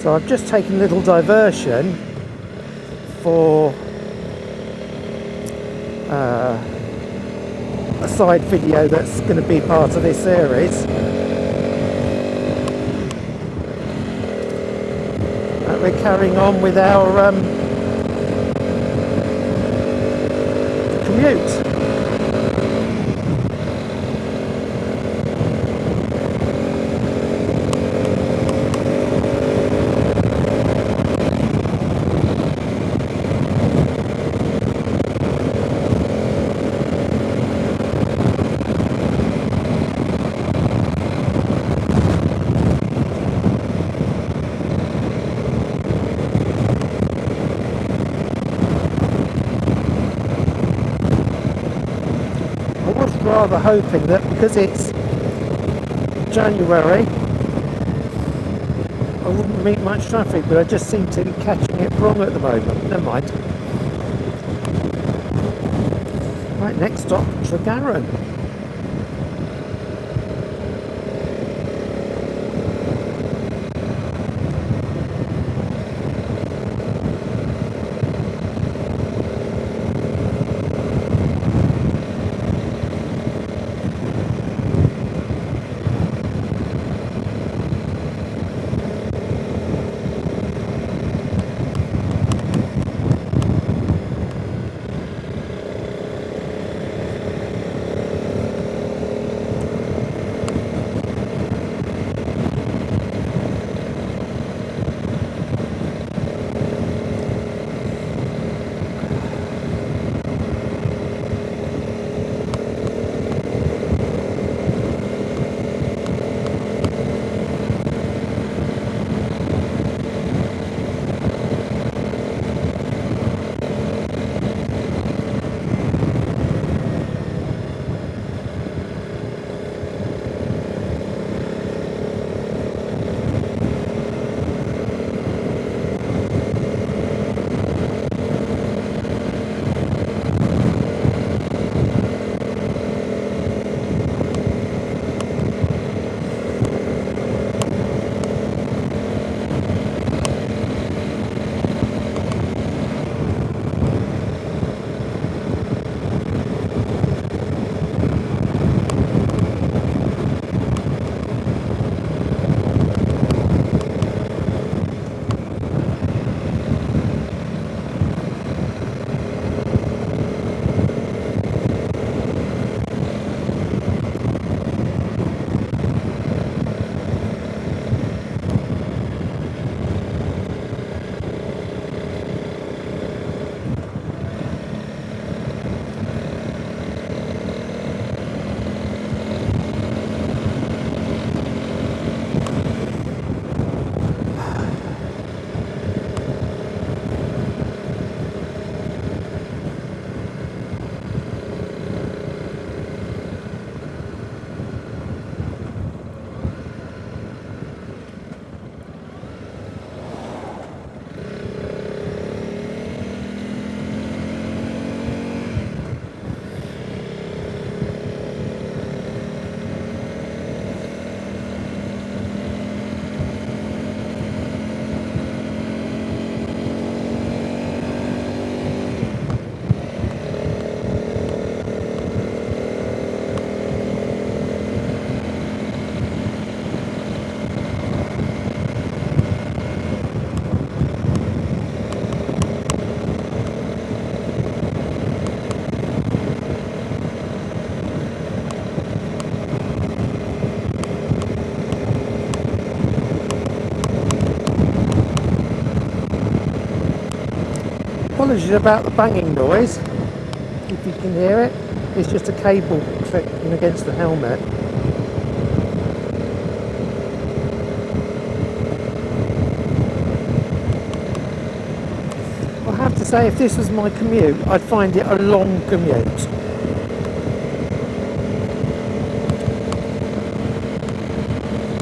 So I've just taken a little diversion for a side video that's going to be part of this series. We're carrying on with our commute. Rather hoping that because it's January I wouldn't meet much traffic, but I just seem to be catching it wrong at the moment. Never mind. Right, next stop, Tregaron. Apologies about the banging noise, if you can hear it. It's just a cable clicking against the helmet. I have to say, if this was my commute, I'd find it a long commute.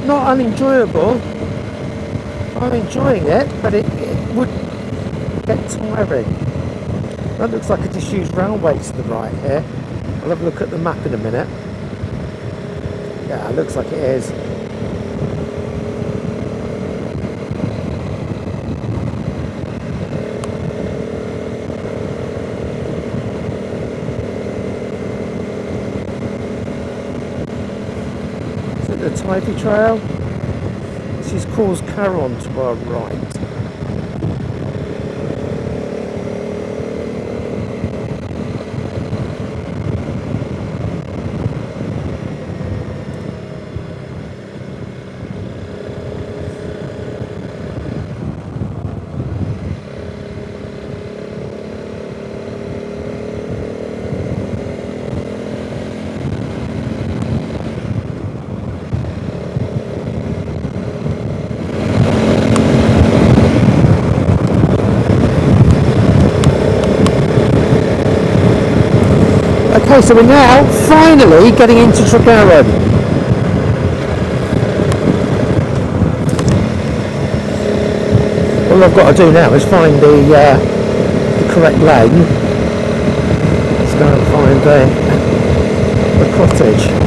Not unenjoyable. I'm enjoying it, but it would get tiring. That looks like a disused railway to the right here. I'll have a look at the map in a minute. Yeah, it looks like it is. nice ivy trail. This is Cause Caron to our right. Okay, so we're now finally getting into Tregaron. All I've got to do now is find the correct lane. Let's go and find the cottage.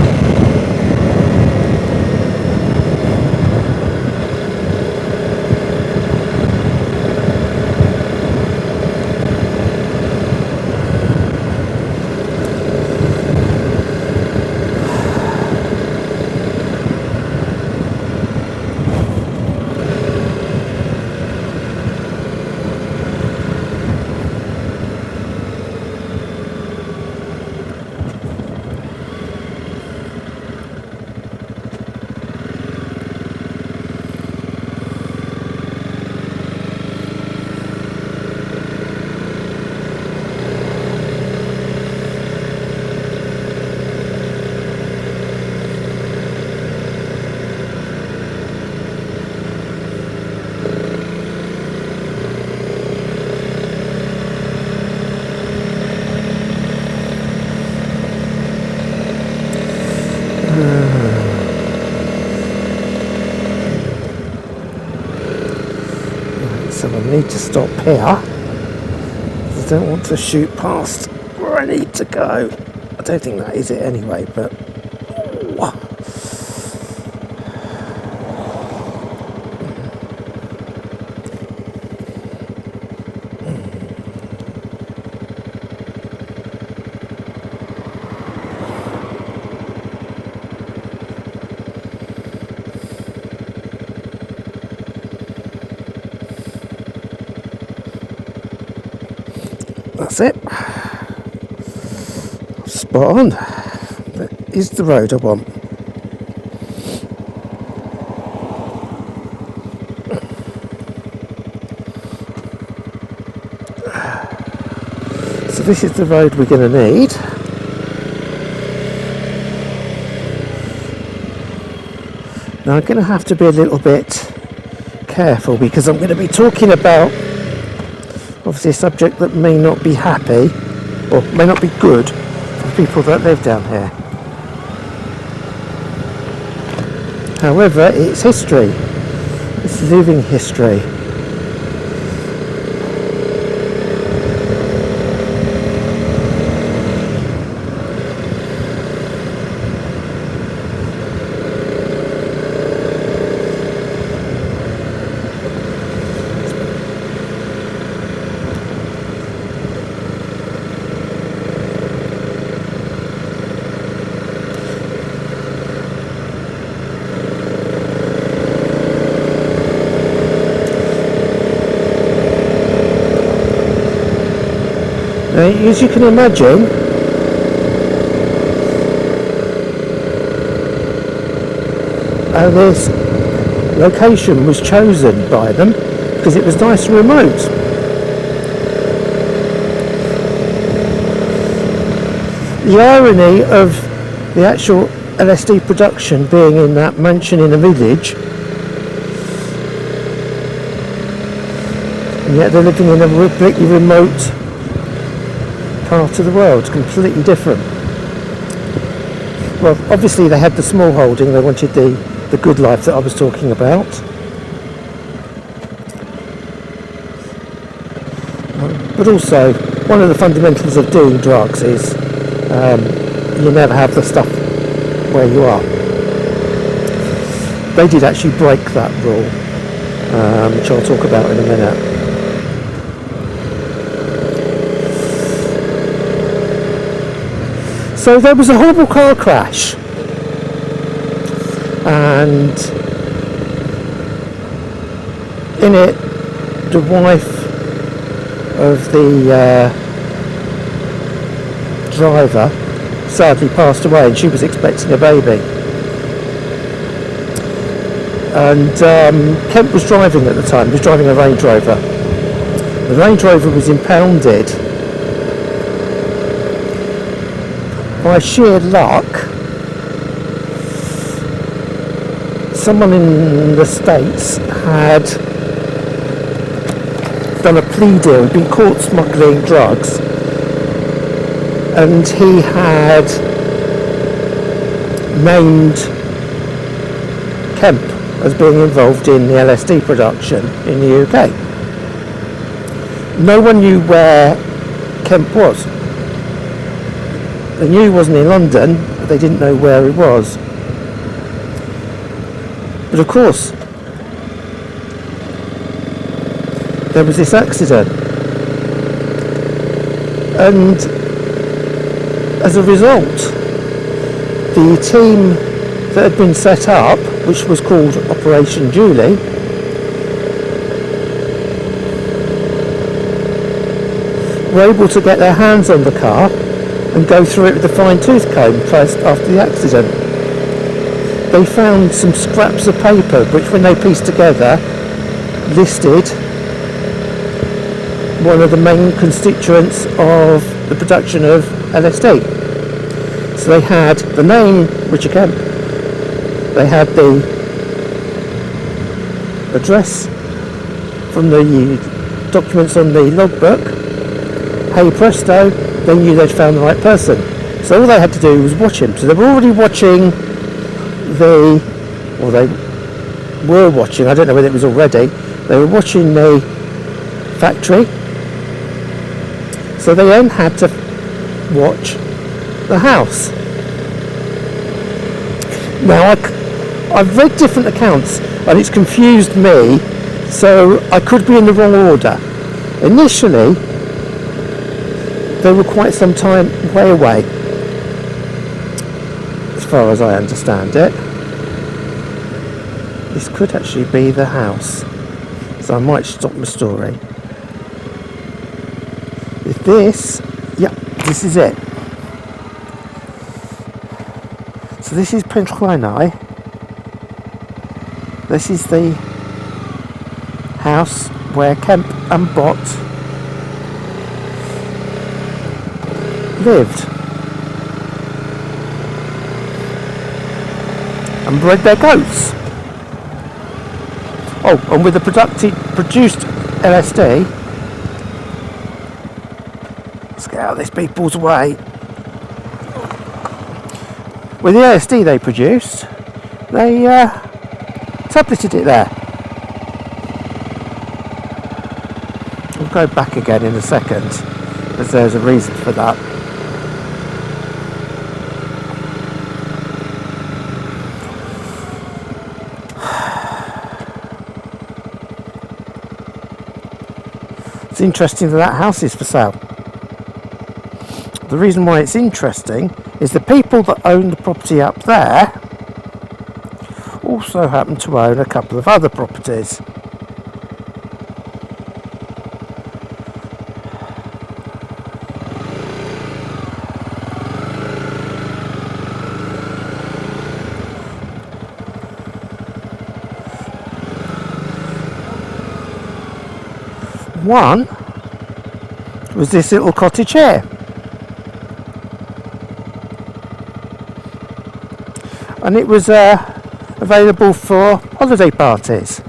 So I need to stop here. I don't want to shoot past where I need to go. I don't think that is it anyway, but that's it. Spot on. That is the road I want. So this is the road we're going to need. Now I'm going to have to be a little bit careful because I'm going to be talking about obviously a subject that may not be happy or may not be good for people that live down here. However, it's history. It's living history. Now, as you can imagine, this location was chosen by them because it was nice and remote. The irony of the actual LSD production being in that mansion in a village, and yet they're living in a completely remote part of the world, completely different. Well, obviously they had the small holding, they wanted the good life that I was talking about. But also, one of the fundamentals of doing drugs is you never have the stuff where you are. They did actually break that rule, which I'll talk about in a minute. So there was a horrible car crash and in it the wife of the driver sadly passed away, and she was expecting a baby. And Kemp was driving at the time. He was driving a Range Rover. The Range Rover was impounded. By sheer luck, someone in the States had done a plea deal, been caught smuggling drugs, and he had named Kemp as being involved in the LSD production in the UK. No one knew where Kemp was. They knew he wasn't in London, but they didn't know where he was. But of course, there was this accident, and as a result, the team that had been set up, which was called Operation Julie, were able to get their hands on the car and go through it with a fine-tooth comb first after the accident. They found some scraps of paper which, when they pieced together, listed one of the main constituents of the production of LSD. So they had the name Richard Kemp, they had the address from the documents on the logbook. Hey presto, they knew they'd found the right person. So all they had to do was watch him. So they were already watching they were watching, I don't know whether it was already, they were watching the factory. So they then had to watch the house. Now I've read different accounts and it's confused me, so I could be in the wrong order. Initially, they were quite some time way away, as far as I understand it. This could actually be the house, so I might stop my story. If this, yeah, this is it. So this is Pentrynau. This is the house where Kemp and Bott lived and bred their goats. Oh, and with the produced LSD, let's get out of this people's way. With the LSD they produced, they tableted it there. We'll go back again in a second, as there's a reason for that. It's interesting that house is for sale. The reason why it's interesting is the people that own the property up there also happen to own a couple of other properties. One was this little cottage here. And it was available for holiday parties.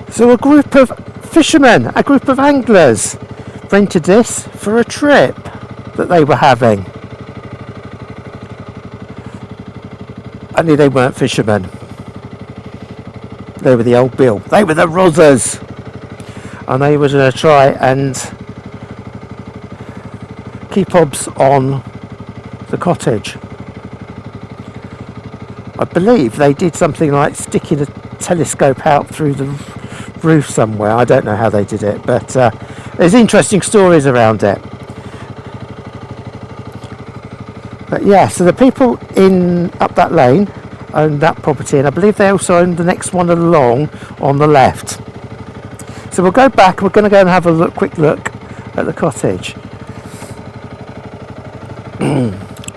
So a group of fishermen, a group of anglers rented this for a trip that they were having. Only they weren't fishermen. They were the old Bill. They were the Rozzers. And they were going to try and keep obs on the cottage. I believe they did something like sticking a telescope out through the roof somewhere. I don't know how they did it, but there's interesting stories around it. But yeah, so the people in up that lane own that property, and I believe they also own the next one along on the left. So we'll go back. We're going to go and have a quick look at the cottage.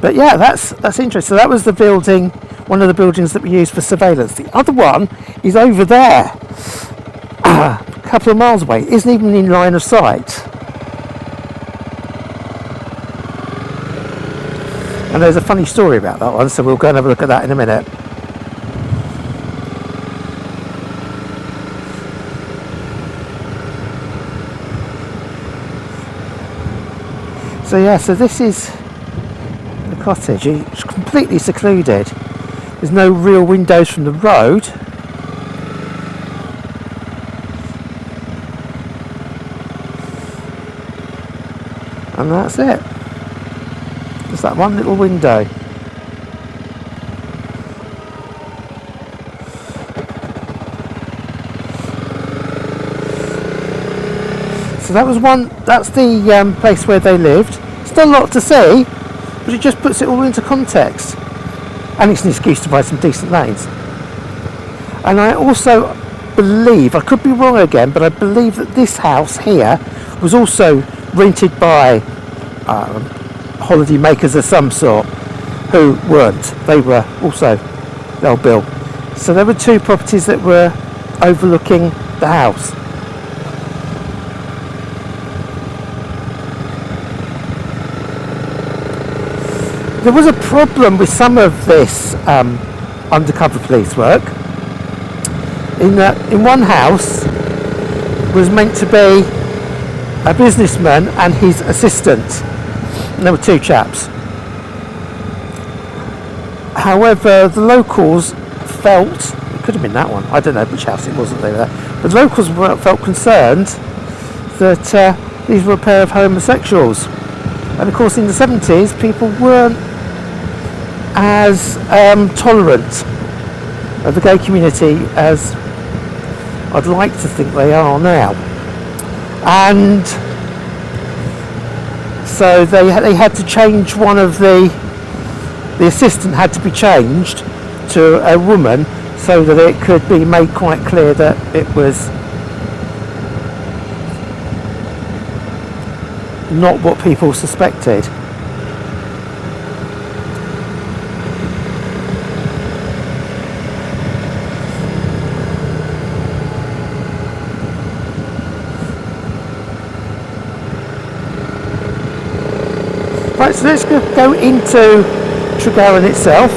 But yeah, that's interesting. So that was the building, one of the buildings that we used for surveillance. The other one is over there, a couple of miles away. It isn't even in line of sight. And there's a funny story about that one, so we'll go and have a look at that in a minute. So yeah, so this is the cottage. It's completely secluded. There's no real windows from the road. And that's it. Just that one little window. So that's the place where they lived. Still a lot to see, but it just puts it all into context. And it's an excuse to buy some decent lanes. And I also believe, I could be wrong again, but I believe that this house here was also rented by holiday makers of some sort who weren't. They were also old Bill. So there were two properties that were overlooking the house. There was a problem with some of this undercover police work in that in one house was meant to be a businessman and his assistant. And there were two chaps. However, the locals felt, it could have been that one, I don't know which house it was that they were there, but the locals felt concerned that these were a pair of homosexuals. And of course in the 70s people weren't as tolerant of the gay community as I'd like to think they are now. And so they had to change one of the assistant had to be changed to a woman so that it could be made quite clear that it was not what people suspected. Right, so let's go into Tregaron itself.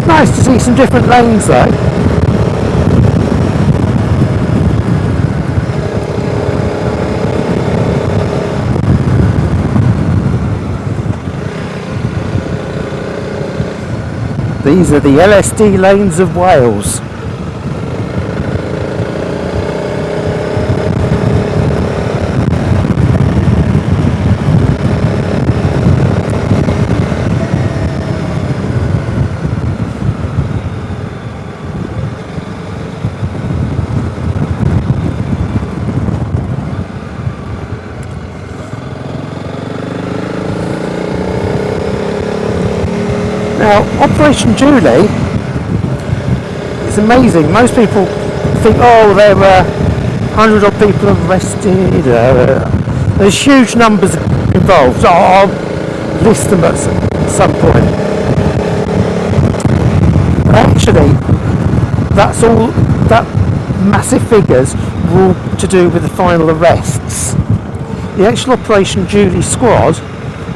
Nice to see some different lanes though. These are the LSD lanes of Wales. Now, Operation Julie is amazing. Most people think, oh, there were 100 odd people arrested. There's huge numbers involved. I'll list them at some point. Actually, that's all. That massive figures were all to do with the final arrests. The actual Operation Julie squad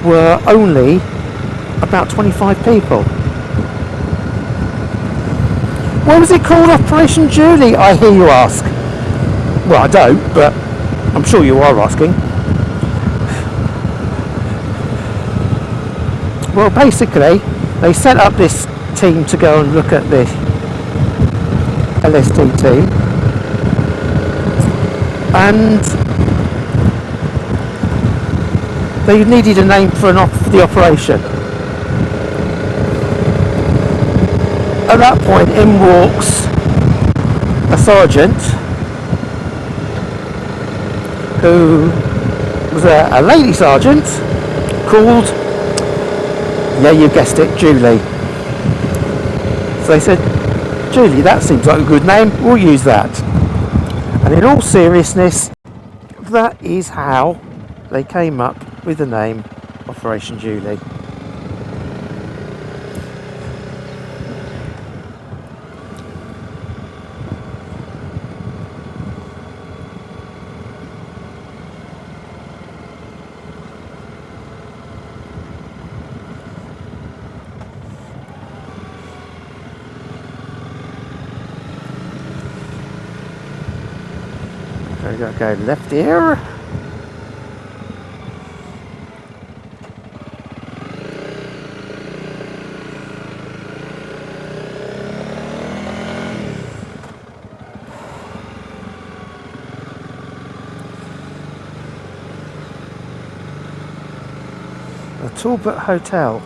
were only about 25 people. Why was it called Operation Julie, I hear you ask? Well, I don't, but I'm sure you are asking. Well, basically, they set up this team to go and look at the LSD team, and they needed a name for the operation. At that point, in walks a sergeant who was a lady sergeant called, yeah, you guessed it, Julie. So they said, Julie, that seems like a good name, we'll use that. And in all seriousness, that is how they came up with the name Operation Julie. We've got to go left here. The Talbot Hotel.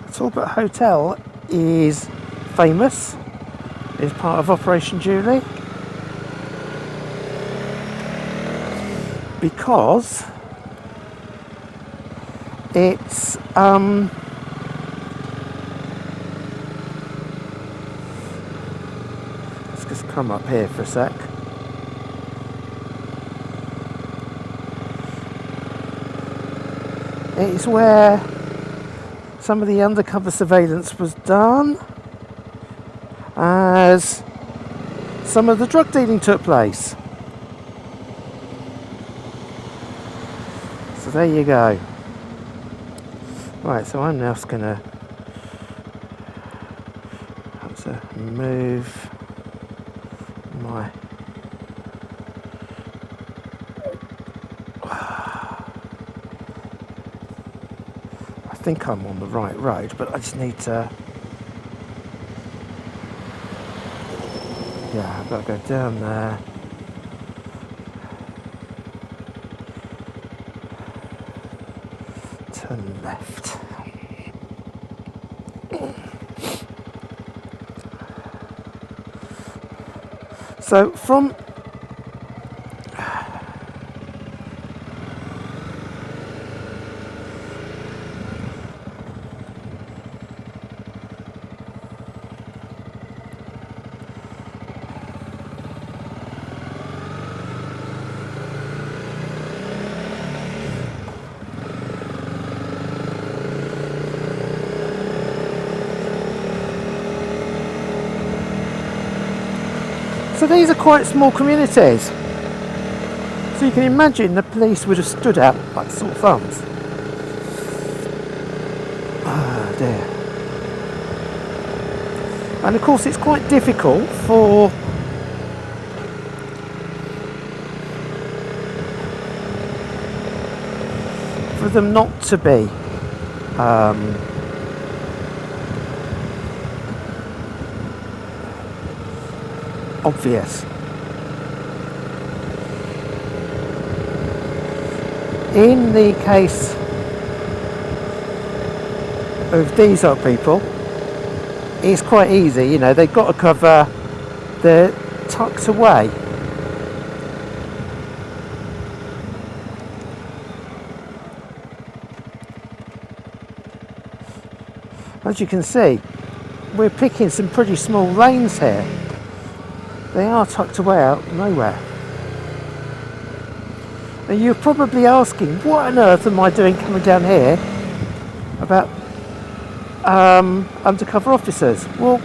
The Talbot Hotel is famous. Is part of Operation Julie because it's let's just come up here for a sec. It's where some of the undercover surveillance was done, as some of the drug dealing took place. So there you go. Right, so I'm now just going to have to move my I think I'm on the right road, but I just need to, yeah, I've got to go down there. Turn left. So from So these are quite small communities. So you can imagine the police would have stood out like sore thumbs. Oh dear. And of course it's quite difficult for them not to be obvious. In the case of these old people, it's quite easy, you know, they've got to cover, they're tucked away. As you can see, we're picking some pretty small lanes here. They are tucked away out nowhere. And you're probably asking, what on earth am I doing coming down here about undercover officers? Well,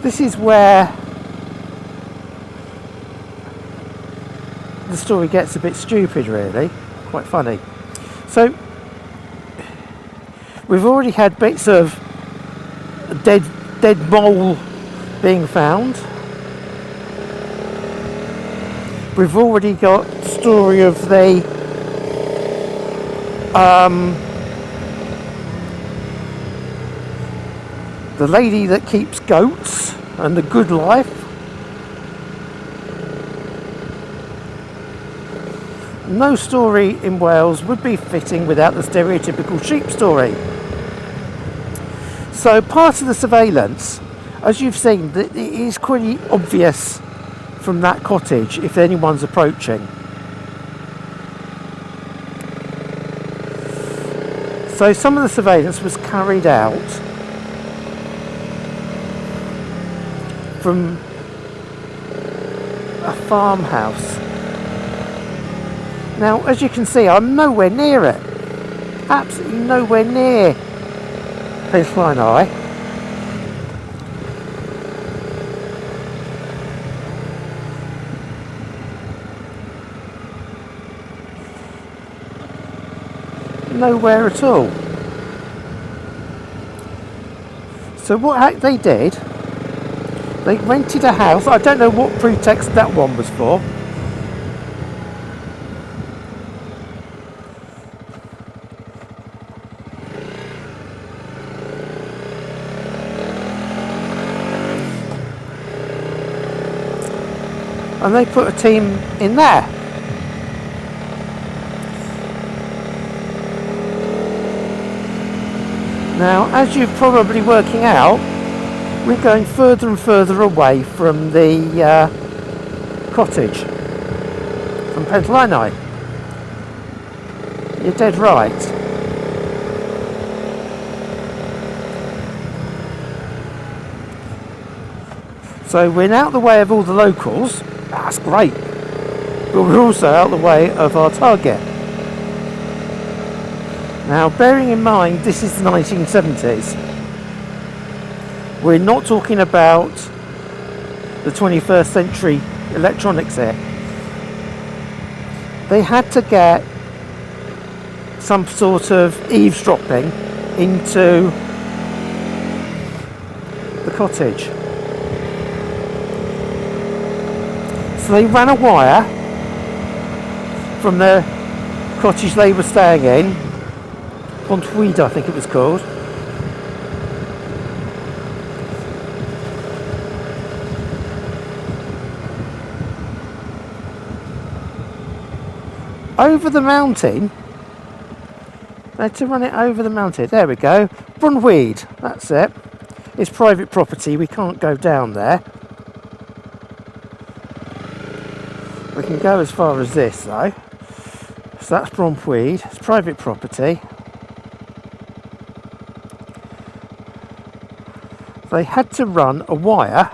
this is where the story gets a bit stupid, really. Quite funny. So we've already had bits of dead mole being found. We've already got the story of the lady that keeps goats and the good life. No story in Wales would be fitting without the stereotypical sheep story. So part of the surveillance, as you've seen, it is quite obvious from that cottage if anyone's approaching. So some of the surveillance was carried out from a farmhouse. Now, as you can see, I'm nowhere near it. Absolutely nowhere near Penllyn. Nowhere at all. So what they did, they rented a house. I don't know what pretext that one was for. And they put a team in there. Now, as you're probably working out, we're going further and further away from the cottage, from Penllyn. You're dead right. So we're out the way of all the locals. That's great. But we're also out the way of our target. Now, bearing in mind this is the 1970s, we're not talking about the 21st century electronics here. They had to get some sort of eavesdropping into the cottage. So they ran a wire from the cottage they were staying in, Bontweed I think it was called, over the mountain. They had to run it over the mountain. There we go. Bontweed, that's it. It's private property, we can't go down there. We can go as far as this though. So that's Bontweed, it's private property. They had to run a wire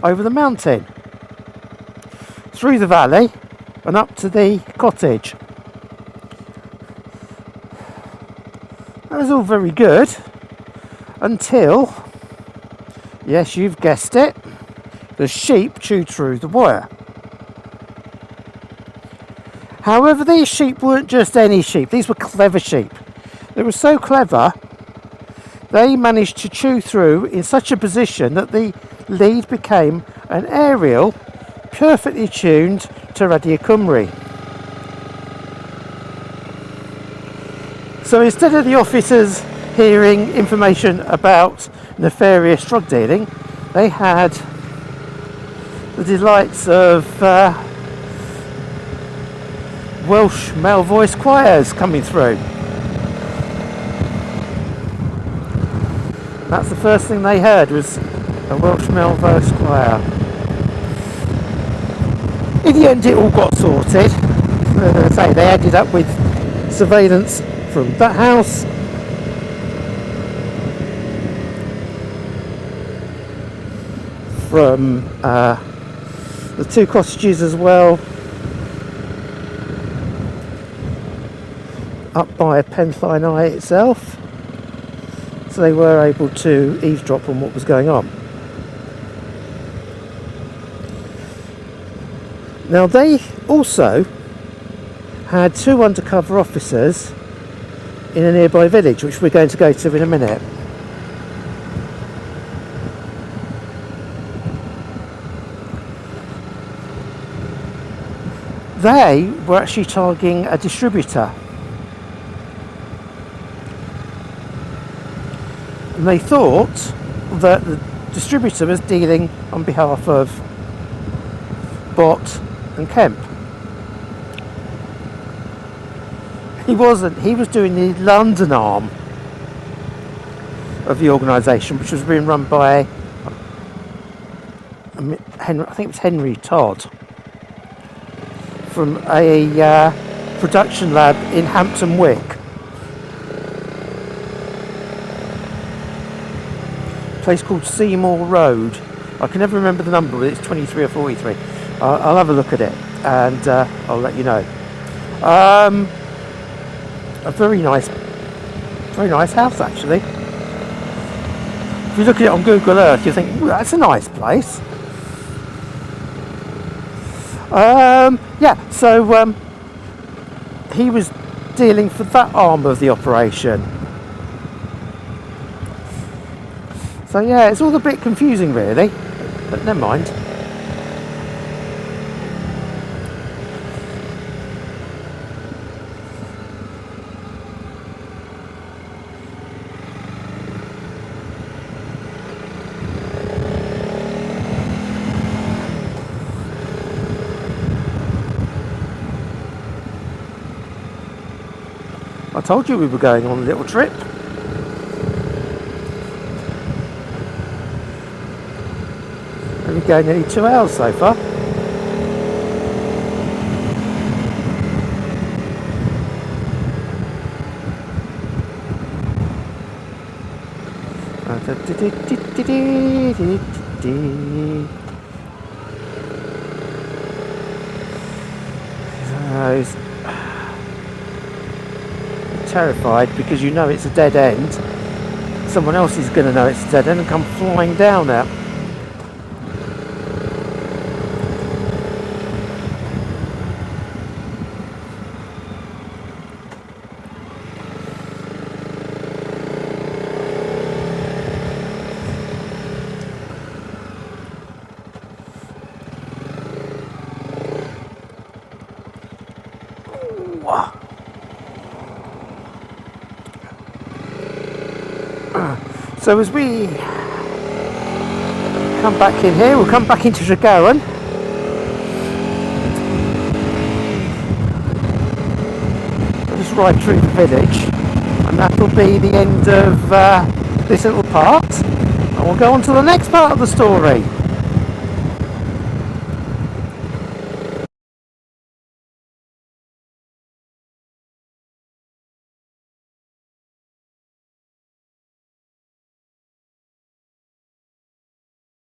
over the mountain, through the valley and up to the cottage. That was all very good until, yes, you've guessed it, the sheep chewed through the wire. However, these sheep weren't just any sheep, these were clever sheep. They were so clever, they managed to chew through in such a position that the lead became an aerial perfectly tuned to Radio Cymru. So instead of the officers hearing information about nefarious drug dealing, they had the delights of Welsh male voice choirs coming through. That's the first thing they heard, was a Welsh male voice choir. In the end it all got sorted. As I say, they ended up with surveillance from that house, from the two cottages as well, up by Penllyn itself, so they were able to eavesdrop on what was going on. Now they also had two undercover officers in a nearby village, which we're going to go to in a minute. they were actually targeting a distributor. And they thought that the distributor was dealing on behalf of Bott and Kemp. He wasn't. He was doing the London arm of the organisation, which was being run by Henry, I think it was Henry Todd, from a production lab in Hampton Wick. A place called Seymour Road. I can never remember the number, but it's 23 or 43. I'll have a look at it and I'll let you know. A very nice house actually. If you look at it on Google Earth, you think, that's a nice place. Yeah, so he was dealing for that arm of the operation. So yeah, it's all a bit confusing really, but never mind. I told you we were going on a little trip. We've been going nearly 2 hours so far. Terrified because you know it's a dead end. Someone else is going to know it's a dead end and come flying down there. So as we come back in here, we'll come back into Tregowan. We'll just ride through the village, and that'll be the end of this little part. And we'll go on to the next part of the story.